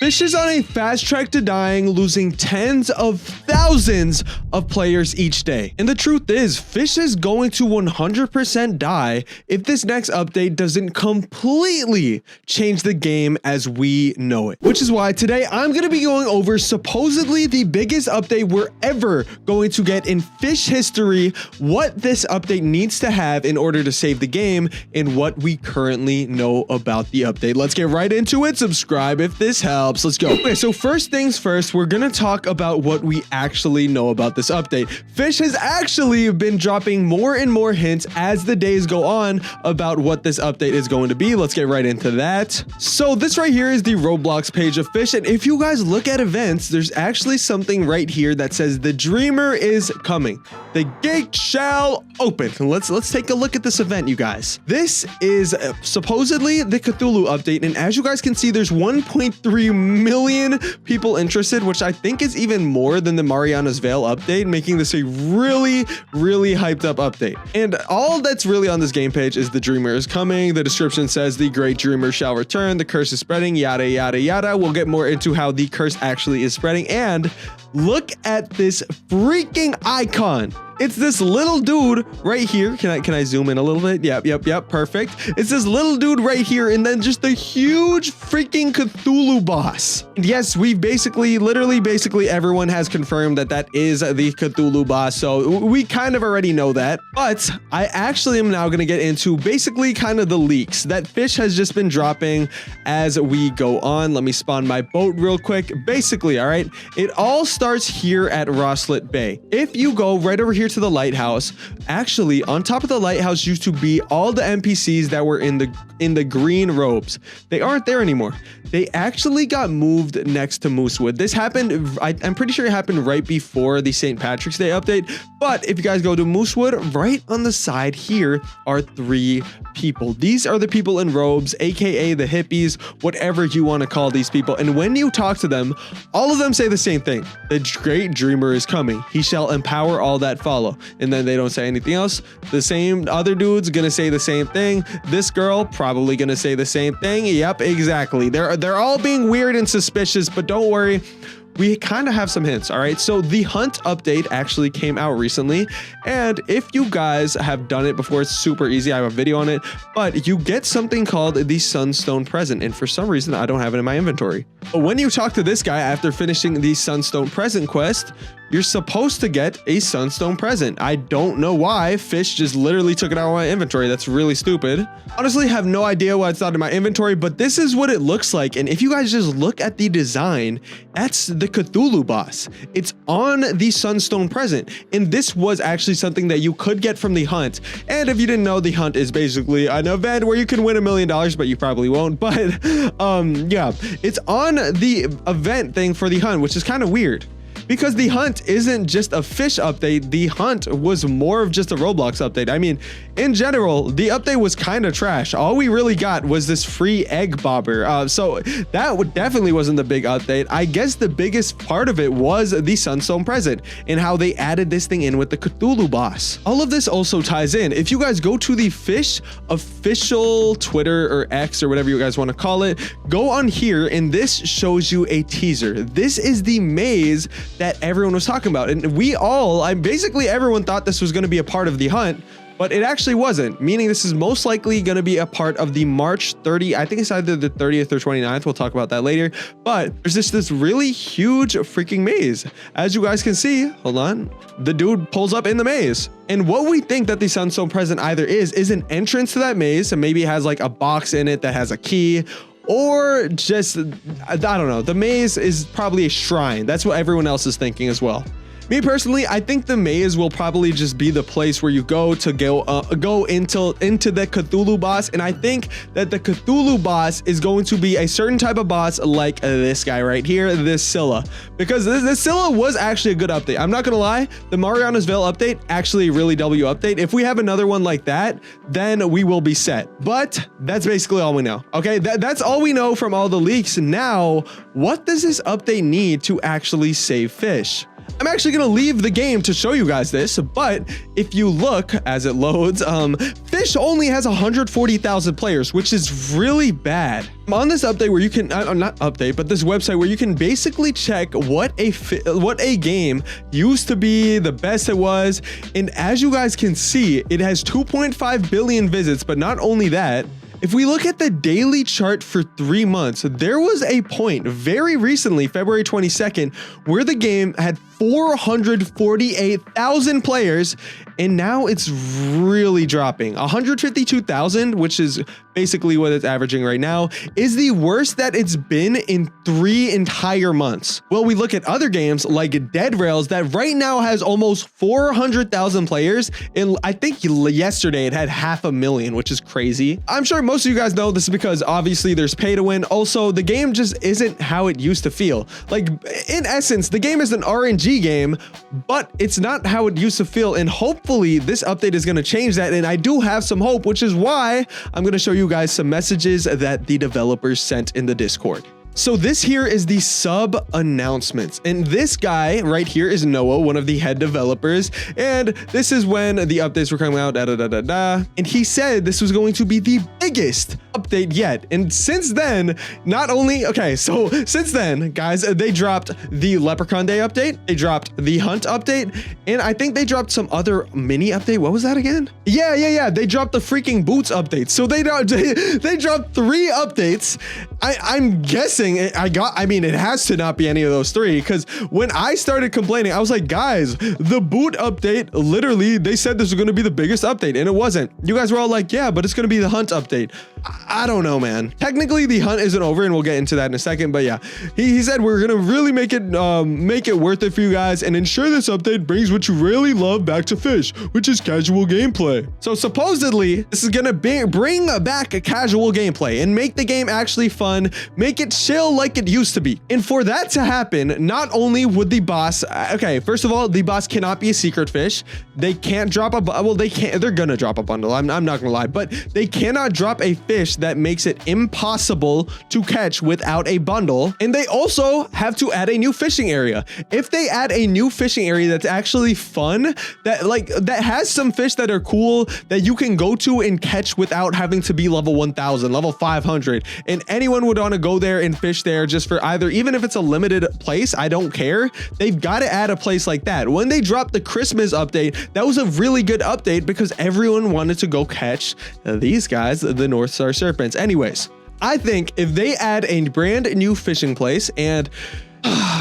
Fisch is on a fast track to dying, losing tens of thousands of players each day. And the truth is, Fisch is going to 100% die if this next update doesn't completely change the game as we know it. Which is why today I'm going to be going over supposedly the biggest update we're ever going to get in Fisch history, what this update needs to have in order to save the game, and what we currently know about the update. Let's get right into it. Subscribe if this helps. Let's go. Okay, so first things first, we're gonna talk about what we actually know about this update. Fisch has actually been dropping more and more hints as the days go on about what this update is going to be. Let's get right into that. So this right here is the Roblox page of Fisch, and if you guys look at events, there's actually something right here that says the Dreamer is coming. The gate shall open. Let's take a look at this event, you guys. This is supposedly the Cthulhu update, and as you guys can see, there's 1.3 million people interested, which I think is even more than the Mariana's Veil update, making this a really hyped up update. And all that's really on this game page is the Dreamer is coming. The description says the great Dreamer shall return. The curse is spreading, yada yada yada. We'll get more into how the curse actually is spreading. And look at this freaking icon. It's this little dude right here. Can I zoom in a little bit? Yep, perfect. It's this little dude right here, and then just a huge freaking Cthulhu boss. And yes, we've basically everyone has confirmed that that is the Cthulhu boss, so we kind of already know that. But I actually am now going to get into basically kind of the leaks that Fisch has just been dropping as we go on. Let me spawn my boat real quick. Basically, all right, it all starts here at Rosslet Bay. If you go right over here to the lighthouse, actually on top of the lighthouse used to be all the NPCs that were in the green robes. They aren't there anymore. They actually got moved next to Moosewood. This happened, I'm pretty sure it happened right before the St. Patrick's Day update. But if you guys go to Moosewood, right on the side here are 3 people. These are the people in robes, aka the hippies, whatever you want to call these people. And when you talk to them, all of them say the same thing. The great Dreamer is coming. He shall empower all that follow. And then they don't say anything else. The same other dude's gonna say the same thing. This girl probably gonna say the same thing. Yep, exactly. They're all being weird and suspicious, but don't worry. We kind of have some hints, all right? So the Hunt update actually came out recently, and if you guys have done it before, it's super easy. I have a video on it, but you get something called the Sunstone Present, and for some reason, I don't have it in my inventory. But when you talk to this guy after finishing the Sunstone Present quest, you're supposed to get a Sunstone Present. I don't know why. Fisch just literally took it out of my inventory. That's really stupid. Honestly, have no idea why it's not in my inventory, but this is what it looks like. And if you guys just look at the design, that's the Cthulhu boss. It's on the Sunstone Present. And this was actually something that you could get from the Hunt. And if you didn't know, the Hunt is basically an event where you can win $1 million, but you probably won't. But yeah, it's on the event thing for the Hunt, which is kind of weird. Because the Hunt isn't just a Fisch update, the Hunt was more of just a Roblox update. I mean, in general, the update was kind of trash. All we really got was this free egg bobber. So that definitely wasn't the big update. I guess the biggest part of it was the Sunstone Present and how they added this thing in with the Cthulhu boss. All of this also ties in. If you guys go to the Fisch official Twitter or X or whatever you guys want to call it, go on here and this shows you a teaser. This is the maze that everyone was talking about, and basically everyone thought this was going to be a part of the Hunt, but it actually wasn't, meaning this is most likely going to be a part of the March 30, I think it's either the 30th or 29th, we'll talk about that later. But there's just this really huge freaking maze. As you guys can see, hold on, the dude pulls up in the maze. And what we think that the Sunstone Present either is an entrance to that maze, and maybe it has like a box in it that has a key, or just, I don't know, the maze is probably a shrine. That's what everyone else is thinking as well. Me personally, I think the maze will probably just be the place where you go to go into the Cthulhu boss, and I think that the Cthulhu boss is going to be a certain type of boss like this guy right here, this Scylla, because this Scylla was actually a good update. I'm not gonna lie, the Mariana's Veil update actually a really W update. If we have another one like that, then we will be set. But that's basically all we know. Okay, that's all we know from all the leaks. Now, what does this update need to actually save Fisch? I'm actually gonna leave the game to show you guys this, but if you look as it loads, Fisch only has 140,000 players, which is really bad. On this update where you can, not update, but this website where you can basically check what a game used to be, the best it was, and as you guys can see, it has 2.5 billion visits, but not only that, if we look at the daily chart for 3 months, there was a point very recently, February 22nd, where the game had 448,000 players, and now it's really dropping. 152,000, which is basically what it's averaging right now, is the worst that it's been in 3 entire months. Well, we look at other games like Dead Rails that right now has almost 400,000 players, and I think yesterday it had 500,000, which is crazy. I'm sure most of you guys know this is because obviously there's pay to win. Also, the game just isn't how it used to feel. Like, in essence, the game is an RNG game, but it's not how it used to feel, and hopefully this update is going to change that, and I do have some hope, which is why I'm going to show you guys some messages that the developers sent in the Discord. So this here is the sub announcements, and this guy right here is Noah, one of the head developers, and this is when the updates were coming out, and he said this was going to be the biggest update yet. And since then, since then, guys, they dropped the Leprechaun Day update, they dropped the Hunt update, and I think they dropped some other mini update. What was that again? Yeah, they dropped the freaking boots update. So they dropped 3 updates. I'm guessing it has to not be any of those 3, because when I started complaining, I was like, guys, the boot update, literally, they said this was going to be the biggest update, and it wasn't. You guys were all like, yeah, but it's going to be the Hunt update. I don't know, man. Technically, the Hunt isn't over, and we'll get into that in a second, but yeah, he said we're going to really make it worth it for you guys and ensure this update brings what you really love back to Fisch, which is casual gameplay. So supposedly, this is going to bring back a casual gameplay and make the game actually fun, make it chill like it used to be. And for that to happen, not only would the boss, okay, first of all, the boss cannot be a secret fish. They can't drop they're gonna drop a bundle. I'm not gonna lie, but they cannot drop a fish that makes it impossible to catch without a bundle. And they also have to add a new fishing area. If they add a new fishing area that's actually fun, that has some fish that are cool, that you can go to and catch without having to be level 1000, level 500, and anyone would want to go there and fish there just for either, even if it's a limited place, I don't care. They've got to add a place like that. When they dropped the Christmas update, that was a really good update because everyone wanted to go catch these guys, the North Star Serpents. Anyways, I think if they add a brand new fishing place and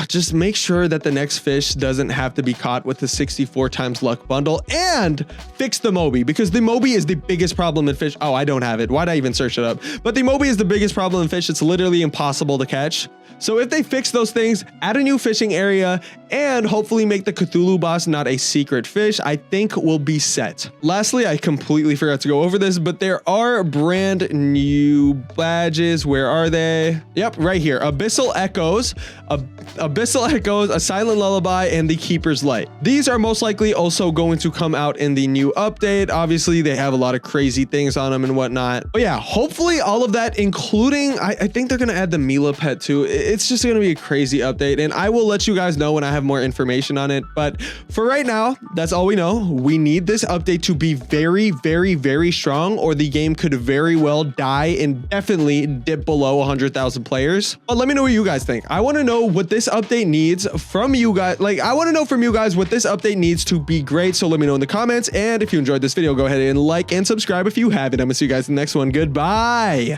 just make sure that the next fish doesn't have to be caught with the 64 times luck bundle, and fix the Moby, because the Moby is the biggest problem in Fisch. Oh, I don't have it. Why'd I even search it up? But the Moby is the biggest problem in Fisch. It's literally impossible to catch. So if they fix those things, add a new fishing area, and hopefully make the Cthulhu boss not a secret fish, I think we'll be set. Lastly, I completely forgot to go over this, but there are brand new badges. Where are they? Yep, right here. Abyssal Echoes, A Silent Lullaby, and the Keeper's Light. These are most likely also going to come out in the new update. Obviously, they have a lot of crazy things on them and whatnot. But yeah, hopefully all of that, including, I think they're going to add the Mila pet too. It's just going to be a crazy update, and I will let you guys know when I have more information on it. But for right now, that's all we know. We need this update to be very, very, very strong, or the game could very well die and definitely dip below 100,000 players. But let me know what you guys think. I want to know what this update needs from you guys. Like, I want to know from you guys what this update needs to be great. So let me know in the comments. And if you enjoyed this video, go ahead and like and subscribe if you haven't. I'm gonna see you guys in the next one. Goodbye.